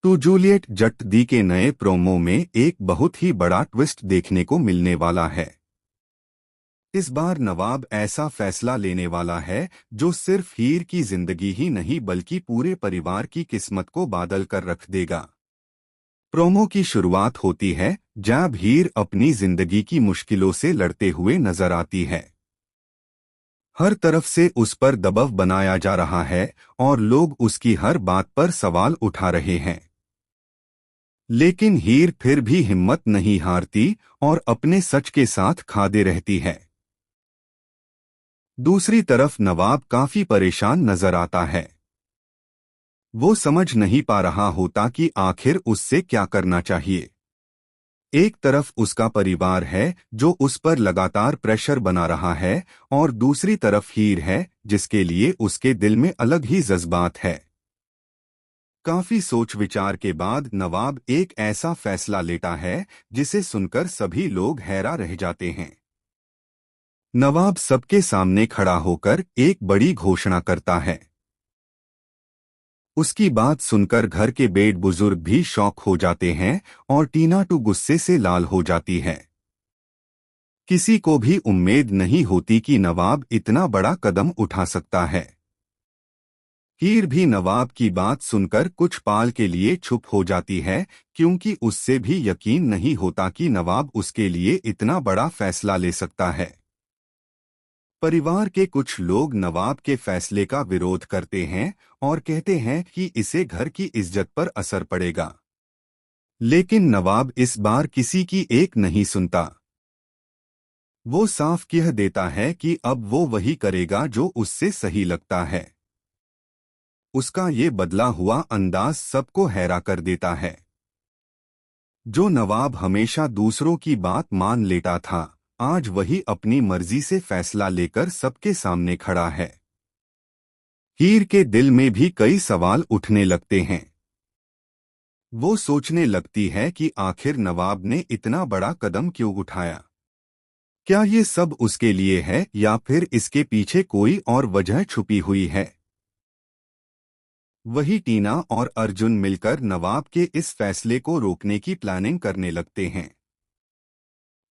To Juliet जट दी के नए promo में एक बहुत ही बड़ा ट्विस्ट देखने को मिलने वाला है। इस बार नवाब ऐसा फैसला लेने वाला है जो सिर्फ हीर की जिंदगी ही नहीं बल्कि पूरे परिवार की किस्मत को बादल कर रख देगा। प्रोमो की शुरुआत होती है जब हीर अपनी जिंदगी की मुश्किलों से लड़ते हुए नजर आती है। हर तरफ से उस पर दबाव बनाया जा रहा है और लोग उसकी हर बात पर सवाल उठा रहे हैं। लेकिन हीर फिर भी हिम्मत नहीं हारती और अपने सच के साथ खाते रहती है। दूसरी तरफ नवाब काफी परेशान नजर आता है। वो समझ नहीं पा रहा होता कि आखिर उससे क्या करना चाहिए। एक तरफ उसका परिवार है जो उस पर लगातार प्रेशर बना रहा है और दूसरी तरफ हीर है जिसके लिए उसके दिल में अलग ही जज्बात है। काफी सोच विचार के बाद नवाब एक ऐसा फैसला लेता है जिसे सुनकर सभी लोग हैरान रह जाते हैं। नवाब सबके सामने खड़ा होकर एक बड़ी घोषणा करता है। उसकी बात सुनकर घर के बेड बुजुर्ग भी शॉक हो जाते हैं और टीना टू गुस्से से लाल हो जाती है। किसी को भी उम्मीद नहीं होती कि नवाब इतना बड़ा कदम उठा सकता है। हीर भी नवाब की बात सुनकर कुछ पाल के लिए चुप हो जाती है क्योंकि उससे भी यकीन नहीं होता कि नवाब उसके लिए इतना बड़ा फैसला ले सकता है। परिवार के कुछ लोग नवाब के फैसले का विरोध करते हैं और कहते हैं कि इससे घर की इज्जत पर असर पड़ेगा। लेकिन नवाब इस बार किसी की एक नहीं सुनता। वो साफ कह देता है कि अब वो वही करेगा जो उससे सही लगता है। उसका ये बदला हुआ अंदाज सबको हैरान कर देता है। जो नवाब हमेशा दूसरों की बात मान लेता था, आज वही अपनी मर्जी से फैसला लेकर सबके सामने खड़ा है। हीर के दिल में भी कई सवाल उठने लगते हैं। वो सोचने लगती है कि आखिर नवाब ने इतना बड़ा कदम क्यों उठाया। क्या ये सब उसके लिए है या फिर इसके पीछे कोई और वजह छुपी हुई है। वही टीना और अर्जुन मिलकर नवाब के इस फैसले को रोकने की प्लानिंग करने लगते हैं।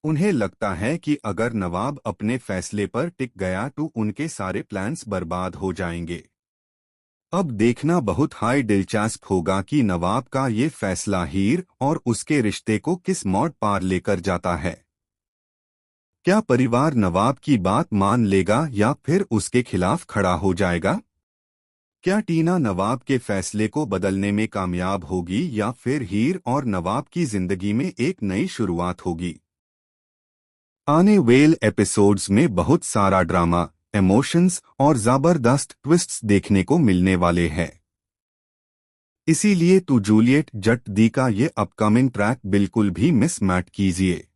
उन्हें लगता है कि अगर नवाब अपने फैसले पर टिक गया तो उनके सारे प्लान्स बर्बाद हो जाएंगे। अब देखना बहुत हाई दिलचस्प होगा कि नवाब का ये फैसला हीर और उसके रिश्ते को किस मोड़ पार लेकर जाता है। क्या परिवार नवाब की बात मान लेगा या फिर उसके खिलाफ खड़ा हो जाएगा। क्या टीना नवाब के फैसले को बदलने में कामयाब होगी या फिर हीर और नवाब की जिंदगी में एक नई शुरुआत होगी। आने वाले एपिसोड्स में बहुत सारा ड्रामा, इमोशंस और जबरदस्त ट्विस्ट्स देखने को मिलने वाले हैं। इसीलिए टू जूलियट जट दी का ये अपकमिंग ट्रैक बिल्कुल भी मिस मत कीजिए।